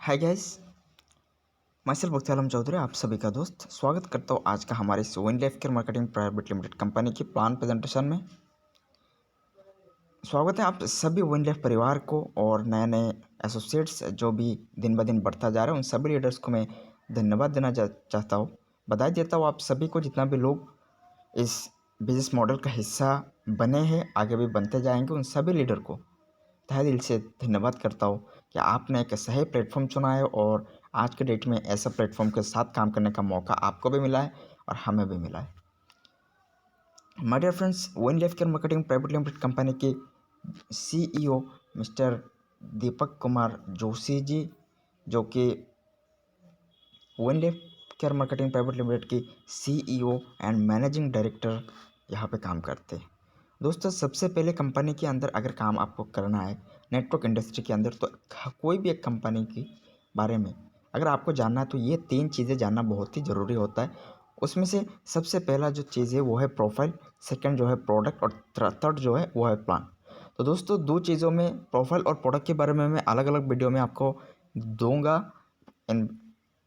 Hi guys, मैं सिर्फ बख्तियार चौधरी आप सभी का दोस्त स्वागत करता हूँ आज का हमारे इस one life care marketing private limited company की प्लान प्रेजेंटेशन में। स्वागत है आप सभी वन लाइफ परिवार को और नए नए एसोसिएट्स जो भी दिन ब दिन बढ़ता जा रहा है उन सभी लीडर्स को मैं धन्यवाद देना चाहता हूँ। बधाई देता हूँ आप सभी को, जितना भी लोग इस बिजनेस मॉडल का हिस्सा बने हैं, आगे भी बनते जाएंगे, उन सभी लीडर को तहे दिल से धन्यवाद करता हूँ कि आपने एक सही प्लेटफॉर्म चुना है और आज के डेट में ऐसा प्लेटफॉर्म के साथ काम करने का मौका आपको भी मिला है और हमें भी मिला है। My dear friends, one life care marketing private limited company के CEO मिस्टर दीपक कुमार जोशी जी, जो कि one life care marketing private limited की CEO एंड मैनेजिंग डायरेक्टर यहाँ पे काम करते हैं। दोस्तों, सबसे पहले कंपनी के अंदर अगर काम आपको करना है नेटवर्क इंडस्ट्री के अंदर, तो कोई भी एक कंपनी के बारे में अगर आपको जानना है तो ये 3 चीज़ें जानना बहुत ही ज़रूरी होता है। उसमें से सबसे पहला जो चीज़ है वो है प्रोफाइल, सेकंड जो है प्रोडक्ट और थर्ड जो है वो है प्लान। तो दोस्तों, 2 चीज़ों में प्रोफाइल और प्रोडक्ट के बारे में मैं अलग अलग वीडियो में आपको दूंगा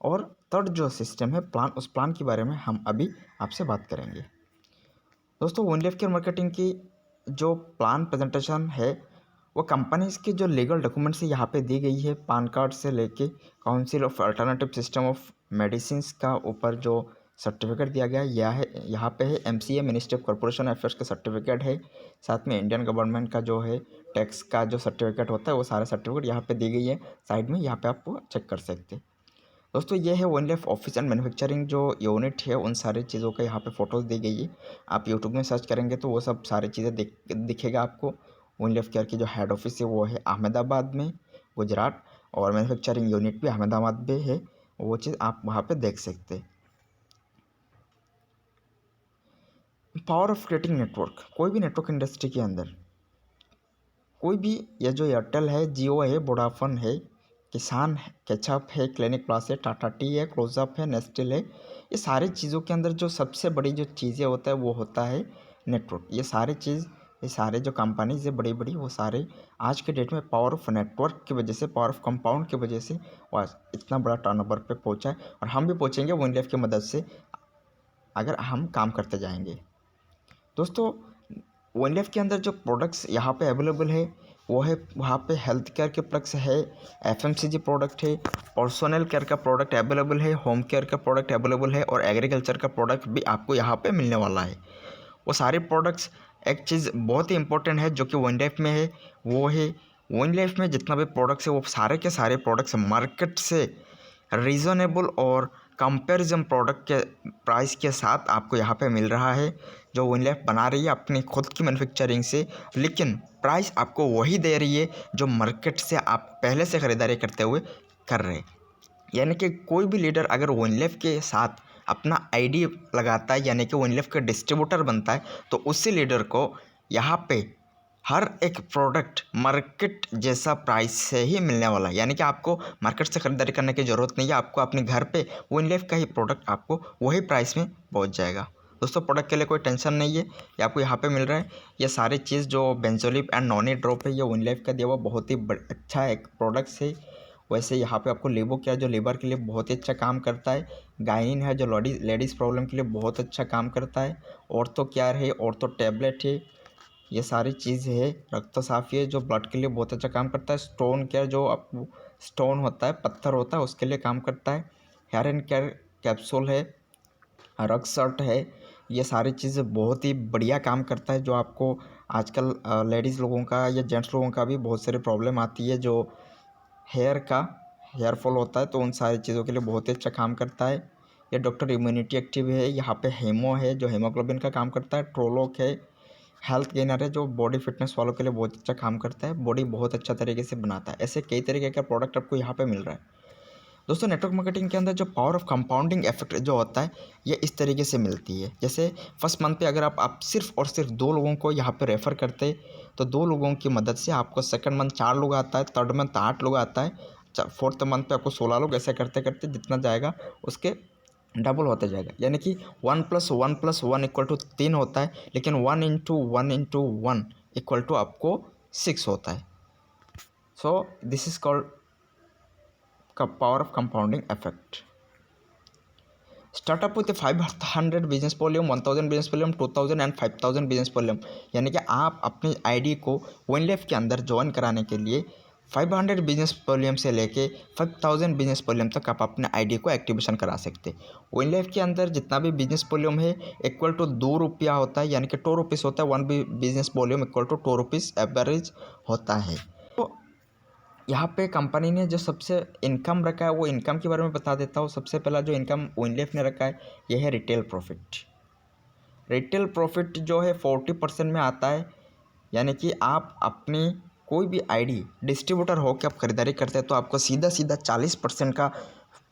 और थर्ड जो सिस्टम है प्लान, उस प्लान के बारे में हम अभी आपसे बात करेंगे। दोस्तों, वन लाइफ केयर मार्केटिंग की जो प्लान प्रेजेंटेशन है वो कंपनीज की जो लीगल डॉक्यूमेंट्स यहाँ पे दी गई है, पान कार्ड से लेके council of alternative system of medicine का ऊपर जो सर्टिफिकेट दिया गया है यह है, यहाँ पे है MCA ministry of corporation affairs का सर्टिफिकेट है। साथ में इंडियन गवर्नमेंट का जो है टैक्स का जो सर्टिफिकेट होता है वो सारे सर्टिफिकेट यहाँ पे दी गई है। साइड में यहाँ पे आप चेक कर सकते हैं। दोस्तों, ये है one life office and manufacturing जो यूनिट है, उन सारी चीज़ों का यहाँ पे फ़ोटोज़ दी गई है। आप यूट्यूब में सर्च करेंगे तो वो सब सारी चीज़ें दिखेगा आपको। वन लाइफ केयर की जो हेड ऑफिस है वो है अहमदाबाद में, गुजरात, और मैन्युफैक्चरिंग यूनिट भी अहमदाबाद में है। वो चीज़ आप वहाँ पे देख सकते हैं। पावर ऑफ क्रिएटिंग नेटवर्क, कोई भी नेटवर्क इंडस्ट्री के अंदर कोई भी, ये जो एयरटेल है, जियो है, वोडाफोन है, किसान है, केचअप है, क्लिनिक प्लस है, टाटा टी है, क्लोजअप है, नेस्टल है, ये सारी चीज़ों के अंदर जो सबसे बड़ी जो चीज़ें होता है वो होता है नेटवर्क। ये सारे जो कंपनीज है बड़ी बड़ी, वो सारे आज के डेट में पावर ऑफ नेटवर्क की वजह से, पावर ऑफ कंपाउंड की वजह से वो आज इतना बड़ा टर्नओवर पे पहुंचा है और हम भी पहुंचेंगे वन लाइफ की मदद से अगर हम काम करते जाएंगे। दोस्तों, वन लाइफ के अंदर जो प्रोडक्ट्स यहाँ पे अवेलेबल है वो है, वहाँ पे हेल्थ केयर के प्रोडक्ट्स है, FMCG प्रोडक्ट है, पर्सनल केयर का प्रोडक्ट अवेलेबल है, होम केयर का प्रोडक्ट अवेलेबल है और एग्रीकल्चर का प्रोडक्ट भी आपको यहाँ पे मिलने वाला है। वो सारे प्रोडक्ट्स, एक चीज़ बहुत ही इंपॉर्टेंट है जो कि वन लाइफ में है, वो है वन लाइफ में जितना भी प्रोडक्ट्स है वो सारे के सारे प्रोडक्ट्स मार्केट से रीज़नेबल और कंपैरिजन प्रोडक्ट के प्राइस के साथ आपको यहाँ पे मिल रहा है। जो वन लाइफ बना रही है अपनी खुद की मैन्युफैक्चरिंग से, लेकिन प्राइस आपको वही दे रही है जो मार्केट से आप पहले से ख़रीदारी करते हुए कर रहे हैं। यानी कि कोई भी लीडर अगर वन लाइफ के साथ अपना ID लगाता है, यानी कि वन लाइफ का डिस्ट्रीब्यूटर बनता है, तो उसी लीडर को यहाँ पे हर एक प्रोडक्ट मार्केट जैसा प्राइस से ही मिलने वाला है। यानी कि आपको मार्केट से ख़रीदारी करने की ज़रूरत नहीं है, आपको अपने घर पे वन लाइफ का ही प्रोडक्ट आपको वही प्राइस में पहुंच जाएगा। दोस्तों, प्रोडक्ट के लिए कोई टेंशन नहीं है, ये आपको यहाँ पे मिल रहा है। ये सारी चीज़ जो बेंजोलिप एंड नॉनी ड्रॉप है, ये वन लाइफ का दिया हुआ बहुत ही अच्छा एक प्रोडक्ट्स है। वैसे यहाँ पे आपको लेबो केयर जो लीवर के लिए बहुत ही अच्छा काम करता है, गाइनिन है जो लेडीज़ प्रॉब्लम के लिए बहुत अच्छा काम करता है, ऑर्थो केयर है, ऑर्थो टैबलेट है, ये सारी चीज़ है, रक्त साफ़ी है जो ब्लड के लिए बहुत अच्छा काम करता है, स्टोन केयर जो आप स्टोन होता है, पत्थर होता है, उसके लिए काम करता है, हेयर एंड केयर कैप्सूल है, रग सर्ट है, ये सारी चीज़ें बहुत ही बढ़िया काम करता है। जो आपको आजकल लेडीज़ लोगों का या जेंट्स लोगों का भी बहुत सारी प्रॉब्लम आती है, जो हेयर फॉल होता है, तो उन सारी चीज़ों के लिए बहुत ही अच्छा काम करता है। ये डॉक्टर इम्यूनिटी एक्टिव है, यहाँ पे हेमो है जो हीमोग्लोबिन का काम करता है, ट्रोलोक है, हेल्थ गेनर है जो बॉडी फिटनेस वालों के लिए बहुत अच्छा काम करता है, बॉडी बहुत अच्छा तरीके से बनाता है। ऐसे कई तरीके का प्रोडक्ट आपको यहाँ पे मिल रहा है। दोस्तों, नेटवर्क मार्केटिंग के अंदर जो पावर ऑफ कंपाउंडिंग इफेक्ट जो होता है ये इस तरीके से मिलती है। जैसे फर्स्ट मंथ पे अगर आप सिर्फ और सिर्फ 2 लोगों को यहाँ पे रेफ़र करते तो 2 लोगों की मदद से आपको सेकंड मंथ 4 लोग आता है, थर्ड मंथ 8 लोग आता है, फोर्थ मंथ पे आपको 16 लोग, ऐसे करते करते जितना जाएगा उसके डबल होता जाएगा। यानी कि 1+1+1 इक्वल टू 3 होता है, लेकिन 1 × 1 × 1 इक्वल टू आपको 6 होता है। So this is called power of compounding effect. Startup with 500 business volume, 1000 business volume, 2000 and 5000 business volume, यानी कि आप अपनी आईडी को OneLife के अंदर ज्वाइन कराने के लिए 500 बिजनेस वॉल्यूम से लेके 5000 बिजनेस वॉल्यूम तक आप अपने आईडी को एक्टिवेशन करा सकते हैं। OneLife के अंदर जितना भी बिजनेस वॉल्यूम है इक्वल टू 2 रुपया होता है, यानी कि 2 रुपीज़ होता है। 1 business volume equal to 2 rupees average होता है। तो यहाँ पे कंपनी ने जो सबसे इनकम रखा है वो इनकम के बारे में बता देता हूँ। सबसे पहला जो इनकम OneLife ने रखा है यह है रिटेल प्रॉफिट। रिटेल प्रॉफिट जो है 40% में आता है, यानी कि आप अपनी कोई भी आईडी डिस्ट्रीब्यूटर हो के आप खरीदारी करते हैं तो आपको सीधा 40% का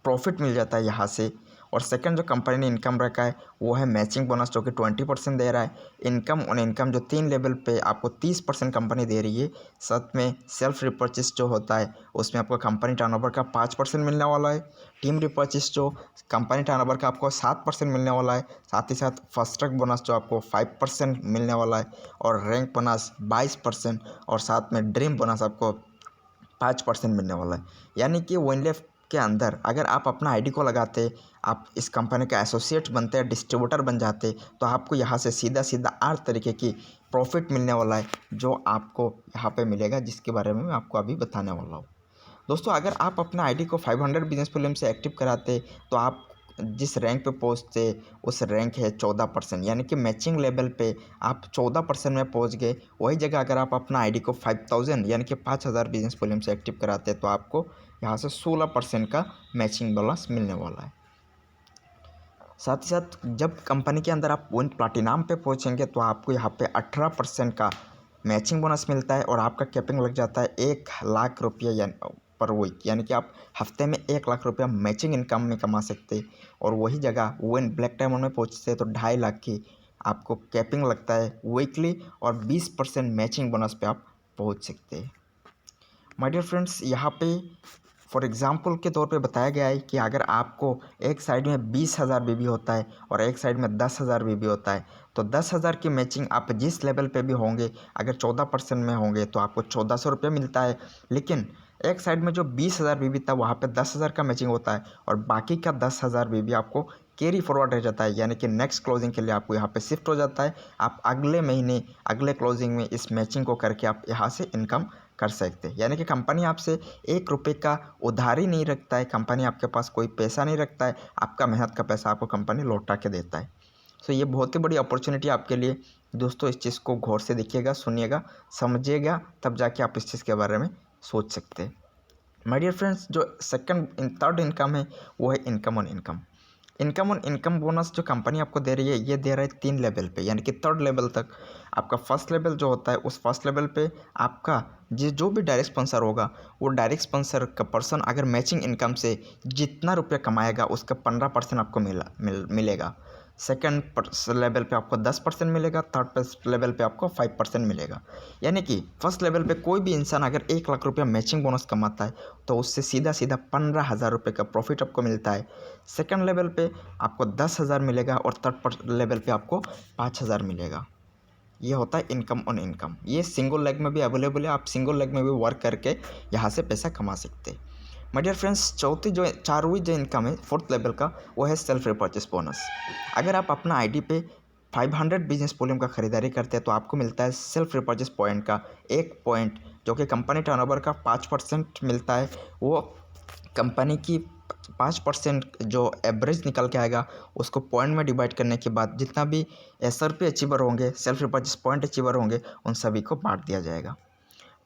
प्रॉफिट मिल जाता है यहाँ से। और सेकंड जो कंपनी ने इनकम रखा है वो है मैचिंग बोनस, जो कि 20% दे रहा है। इनकम ऑन इनकम जो 3 लेवल पे आपको 30% कंपनी दे रही है। साथ में सेल्फ रिपर्चेस जो होता है उसमें आपको कंपनी टर्नओवर का 5% मिलने वाला है। टीम रिपर्चेस जो कंपनी टर्नओवर का आपको 7% मिलने वाला है। साथ ही साथ फर्स्ट ट्रैक बोनस जो आपको 5% मिलने वाला है, और रैंक बोनस 22%, और साथ में ड्रीम बोनस आपको 5% मिलने वाला है। यानी कि OneLife के अंदर अगर आप अपना आईडी को लगाते, आप इस कंपनी का एसोसिएट बनते हैं, डिस्ट्रीब्यूटर बन जाते, तो आपको यहाँ से सीधा 8 तरीके की प्रॉफिट मिलने वाला है जो आपको यहाँ पे मिलेगा, जिसके बारे में मैं आपको अभी बताने वाला हूँ। दोस्तों, अगर आप अपना आईडी को 500 बिजनेस वॉल्यूम से एक्टिव कराते तो आप जिस रैंक पे पहुंचते उस रैंक है 14%, यानी कि मैचिंग लेवल पे आप 14% में पहुंच गए। वही जगह अगर आप अपना आईडी को 5000 यानी कि 5000 बिजनेस वॉल्यूम से एक्टिव कराते तो आपको यहाँ से 16% का मैचिंग बोनस मिलने वाला है। साथ ही साथ जब कंपनी के अंदर आप वन प्लाटिनम पे पहुँचेंगे तो आपको यहाँ पे 18% का मैचिंग बोनस मिलता है, और आपका कैपिंग लग जाता है 1,00,000 रुपये पर वीक, यानी कि आप हफ्ते में 1,00,000 रुपया मैचिंग इनकम में कमा सकते। और वही जगह वन ब्लैक डायमंड में पहुँचते हैं तो 2,50,000 की आपको कैपिंग लगता है वीकली, और 20% मैचिंग बोनस पे आप पहुँच सकते हैं। माय डियर फ्रेंड्स, यहाँ पे फॉर एग्ज़ाम्पल के तौर पे बताया गया है कि अगर आपको एक साइड में 20,000 BB होता है और एक साइड में 10,000 BB होता है, तो 10,000 की मैचिंग आप जिस लेवल पे भी होंगे, अगर 14% में होंगे तो आपको 1,400 रुपये मिलता है। लेकिन एक साइड में जो 20,000 BB था वहाँ पे 10,000 का मैचिंग होता है, और बाकी का 10,000 BB आपको कैरी फॉरवर्ड रह जाता है, यानी कि नेक्स्ट क्लोजिंग के लिए आपको यहाँ पे शिफ्ट हो जाता है। आप अगले महीने अगले क्लोजिंग में इस मैचिंग को करके आप यहाँ से इनकम कर सकते हैं। यानी कि कंपनी आपसे 1 रुपये का उधारी नहीं रखता है, कंपनी आपके पास कोई पैसा नहीं रखता है, आपका मेहनत का पैसा आपको कंपनी लौटा के देता है। सो ये बहुत ही बड़ी अपॉर्चुनिटी आपके लिए। दोस्तों, इस चीज़ को गौर से देखिएगा, सुनिएगा, समझिएगा, तब जाके आप इस चीज़ के बारे में सोच सकते हैं। माय डियर फ्रेंड्स, जो थर्ड इनकम है वो है income on income. Income on income bonus जो कंपनी आपको दे रही है ये दे रहा है 3 लेवल पे, यानी कि 3rd लेवल तक। आपका फर्स्ट लेवल जो होता है उस फर्स्ट लेवल पे आपका जो भी डायरेक्ट स्पॉन्सर होगा, वो डायरेक्ट स्पॉन्सर का पर्सन अगर मैचिंग इनकम से जितना रुपया कमाएगा उसका 15% आपको मिलेगा। सेकंड लेवल पे आपको 10% मिलेगा, थर्ड लेवल पे आपको 5% मिलेगा। यानी कि फर्स्ट लेवल पे कोई भी इंसान अगर 1,00,000 रुपया मैचिंग बोनस कमाता है तो उससे सीधा 15,000 रुपये का प्रॉफिट आपको मिलता है। सेकंड लेवल पे आपको 10,000 मिलेगा, और थर्ड लेवल पे आपको 5,000 मिलेगा। ये होता है इनकम ऑन इनकम। ये सिंगल लेग में भी अवेलेबल है, आप सिंगल लेग में भी वर्क करके यहाँ से पैसा कमा सकते हैं। माय डियर फ्रेंड्स, चारवीं जो इनकम है 4th लेवल का, वो है सेल्फ रिपर्चेस बोनस। अगर आप अपना आईडी पे 500 बिजनेस वॉल्यूम का खरीदारी करते हैं तो आपको मिलता है सेल्फ रिपर्चेस पॉइंट का 1 पॉइंट, जो कि कंपनी टर्नओवर का 5% मिलता है। वो कंपनी की 5% जो एवरेज निकल के आएगा उसको पॉइंट में डिवाइड करने के बाद जितना भी SRP अचीवर होंगे, सेल्फ रिपर्चेस पॉइंट अचीवर होंगे, उन सभी को बांट दिया जाएगा।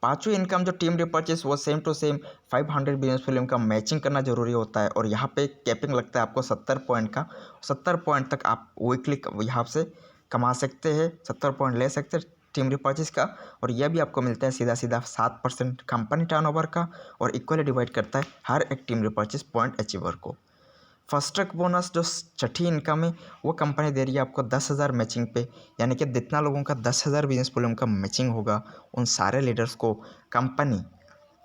पांचवी इनकम जो टीम रिपर्चेस, वो same to same 500 business volume का मैचिंग करना जरूरी होता है, और यहाँ पे कैपिंग लगता है आपको 70 पॉइंट का। 70 पॉइंट तक आप वीकली यहाँ से कमा सकते हैं, 70 पॉइंट ले सकते हैं टीम रिपर्चेस का, और यह भी आपको मिलता है सीधा 7% कंपनी टर्नओवर का, और इक्वली डिवाइड करता है हर एक टीम रिपर्चेस पॉइंट अचीवर को। फर्स्ट ट्रैक बोनस जो छठी इनकम है वो कंपनी दे रही है आपको 10,000 मैचिंग पे, यानी कि जितना लोगों का 10,000 बिजनेस वॉल्यूम का मैचिंग होगा उन सारे लीडर्स को कंपनी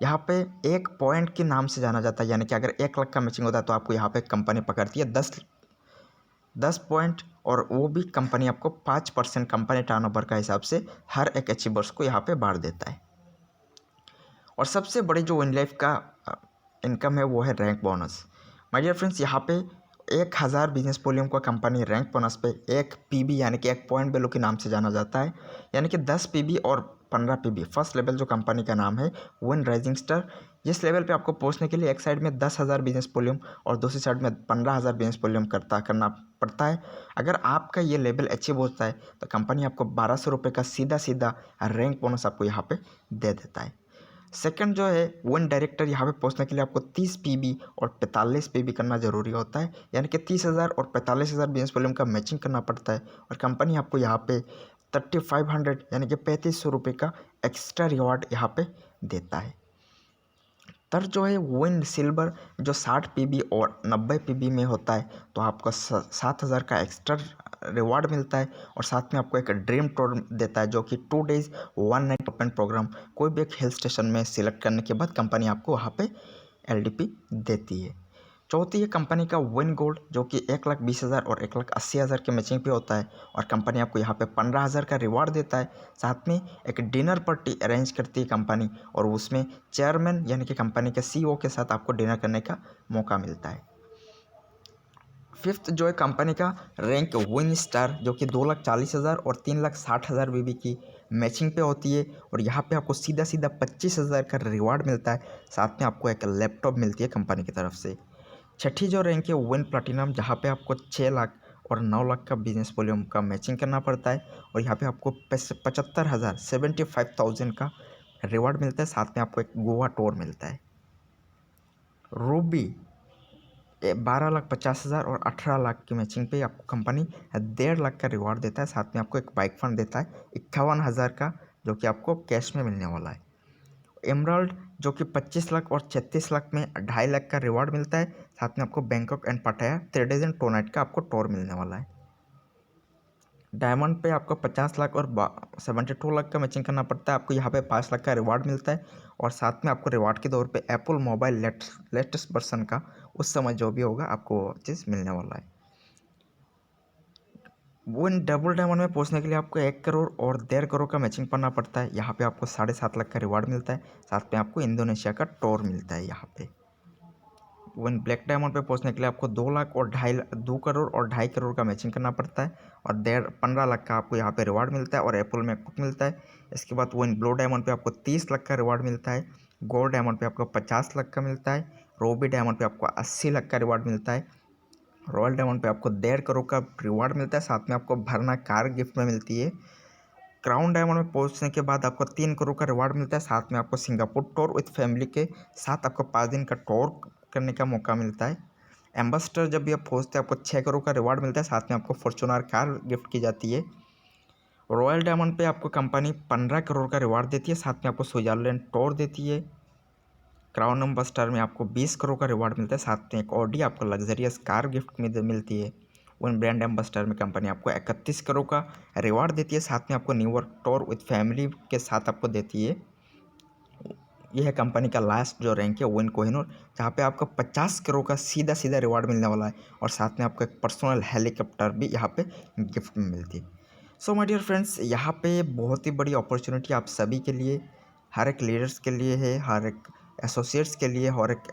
यहाँ पे 1 पॉइंट के नाम से जाना जाता है। यानी कि अगर 1,00,000 का मैचिंग होता है तो आपको यहाँ पे कंपनी पकड़ती है 10 पॉइंट, और वो भी कंपनी आपको 5% कंपनी टर्नओवर का हिसाब से हर एक अचीवर्स को यहाँ पे बांट देता है। और सबसे बड़ी जो OneLife का इनकम है वो है rank bonus. My dear friends, यहाँ पे 1000 बिजनेस वॉल्यूम का कंपनी रैंक बोनस पे 1 पीबी यानी कि 1 पॉइंट वैल्यू के नाम से जाना जाता है, यानी कि 10 पीबी और 15 पीबी फर्स्ट लेवल जो कंपनी का नाम है विन राइजिंग स्टार। जिस लेवल पे आपको पहुंचने के लिए एक साइड में 10,000 बिजनेस वॉल्यूम और दूसरी साइड में 15,000 बिजनेस वॉल्यूम करना पड़ता है। अगर आपका ये लेवल अचीव होता है तो कंपनी आपको 1200 रुपये का सीधा सीधा रैंक बोनस आपको यहाँ पे दे देता है। सेकंड जो है वन डायरेक्टर, यहाँ पे पहुंचने के लिए आपको 30 पीबी और 45 पीबी करना जरूरी होता है, यानी कि 30,000 और 45,000 बिजनेस वॉल्यूम का मैचिंग करना पड़ता है और कंपनी आपको यहाँ पे 3500 यानी कि 3500 रुपये का एक्स्ट्रा रिवार्ड यहाँ पे देता है। तर जो है विन सिल्वर जो 60 पीबी और 90 पीबी में होता है तो आपको 7,000 का एक्स्ट्रा रिवार्ड मिलता है और साथ में आपको एक ड्रीम टूर देता है जो कि 2 डेज 1 नाइट ओपन प्रोग्राम कोई भी एक हिल स्टेशन में सिलेक्ट करने के बाद कंपनी आपको वहाँ पे LDP देती है। चौथी है कंपनी का विन गोल्ड जो कि 1,20,000 और 1,80,000 के मैचिंग पे होता है और कंपनी आपको यहाँ पे 15,000 का रिवार्ड देता है। साथ में एक डिनर पार्टी अरेंज करती है कंपनी और उसमें चेयरमैन यानी कि कंपनी के CEO के साथ आपको डिनर करने का मौका मिलता है। फिफ्थ जो है कंपनी का रैंक विन स्टार जो कि 2,40,000 और 3,60,000 बीबी की मैचिंग पे होती है और यहाँ पे आपको सीधा सीधा 25,000 का रिवार्ड मिलता है। साथ में आपको एक लैपटॉप मिलती है कंपनी की तरफ से। छठी जो रैंक है विन प्लैटिनम जहाँ पे आपको 6 लाख और 9 लाख का बिजनेस वॉल्यूम का मैचिंग करना पड़ता है और यहाँ पे आपको 75,000 75,000 का रिवार्ड मिलता है। साथ में आपको एक गोवा टूर मिलता है। रूबी 12,50,000 और 18 लाख की मैचिंग पे आपको कंपनी 1.5 लाख का रिवार्ड देता है। साथ में आपको एक बाइक फंड देता है 51,000 का जो कि आपको कैश में मिलने वाला है। एमराल्ड जो कि 25 लाख और 36 लाख में 2.5 लाख का रिवार्ड मिलता है। साथ में आपको बैंकॉक एंड पटाया 3 डेज एंड 2 नाइट का आपको टूर मिलने वाला है। डायमंड पे आपको 50 लाख और 72 लाख का मैचिंग करना पड़ता है। आपको यहाँ पे 5 लाख का रिवार्ड मिलता है और साथ में आपको रिवार्ड के तौर पे एप्पल मोबाइल लेटेस्ट वर्सन का उस समय जो भी होगा आपको वो चीज़ मिलने वाला है। वो इन डबल डायमंड में पहुंचने के लिए आपको 1 करोड़ और 1.5 करोड़ का मैचिंग करना पड़ता है। यहाँ पे आपको 7.5 लाख का रिवार्ड मिलता है। साथ में आपको इंडोनेशिया का टूर मिलता है। यहाँ पे वन ब्लैक डायमंड पे पहुंचने के लिए आपको 2 लाख और 2 करोड़ और 2.5 करोड़ का मैचिंग करना पड़ता है और 15 लाख का आपको यहाँ पे रिवार्ड मिलता है और एप्पल मैकबुक मिलता है। इसके बाद वन ब्लू डायमंड पे आपको 30 लाख का रिवार्ड मिलता है। गोल्ड डायमंड पे आपको 50 लाख का मिलता है। रूबी डायमंड पे आपको 80 लाख का रिवार्ड मिलता है। रॉयल डायमंड पे आपको 1.5 करोड़ का रिवार्ड मिलता है। साथ में आपको भरना कार गिफ्ट में मिलती है। क्राउन डायमंड में पहुंचने के बाद आपको 3 करोड़ का रिवार्ड मिलता है। साथ में आपको सिंगापुर टूर विथ फैमिली के साथ आपको 5 दिन का टूर करने का मौका मिलता है। एम्बेसडर जब भी आप पहुंचते हैं आपको 6 करोड़ का रिवार्ड मिलता है। साथ में आपको फॉर्च्यूनर कार गिफ्ट की जाती है। रॉयल डायमंड पे आपको कंपनी 15 करोड़ का रिवार्ड देती है। साथ में आपको स्विट्जरलैंड टूर देती है। क्राउन एम्बेसडर में आपको 20 करोड़ का रिवार्ड मिलता है। साथ में एक ऑडी आपको लग्जरियस कार गिफ्ट में मिलती है। वन ब्रांड एम्बेसडर में कंपनी आपको 31 करोड़ का रिवार्ड देती है। साथ में आपको न्यूयॉर्क टूर विथ फैमिली के साथ आपको देती है। यह है कंपनी का लास्ट जो रैंक है विन कोहिनूर, जहाँ पे आपको 50 करोड़ का सीधा सीधा रिवार्ड मिलने वाला है और साथ में आपको एक पर्सनल हेलीकॉप्टर भी यहाँ पे गिफ्ट में मिलती है। सो माय डियर फ्रेंड्स, यहाँ पे बहुत ही बड़ी अपॉर्चुनिटी आप सभी के लिए, हर एक लीडर्स के लिए है, हर एक एसोसिएट्स के लिए, हर एक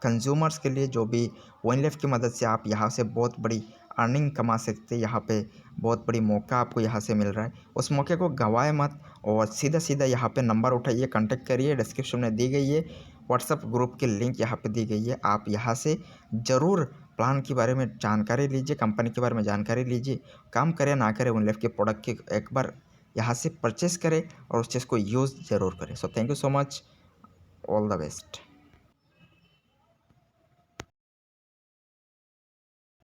कंज्यूमर्स के लिए, जो भी वन लाइफ की मदद से आप यहाँ से बहुत बड़ी अर्निंग कमा सकते हैं। यहाँ पे बहुत बड़ी मौका आपको यहाँ से मिल रहा है, उस मौके को गंवाए मत और सीधा सीधा यहाँ पे नंबर उठाइए, कांटेक्ट करिए। डिस्क्रिप्शन में दी गई है व्हाट्सएप ग्रुप की लिंक यहाँ पे दी गई है। आप यहाँ से ज़रूर प्लान के बारे में जानकारी लीजिए, कंपनी के बारे में जानकारी लीजिए। काम करें ना करें वन लाइफ के प्रोडक्ट की एक बार यहाँ से परचेस करें और उस चीज़ को यूज़ ज़रूर करें। So thank you so much, all the best.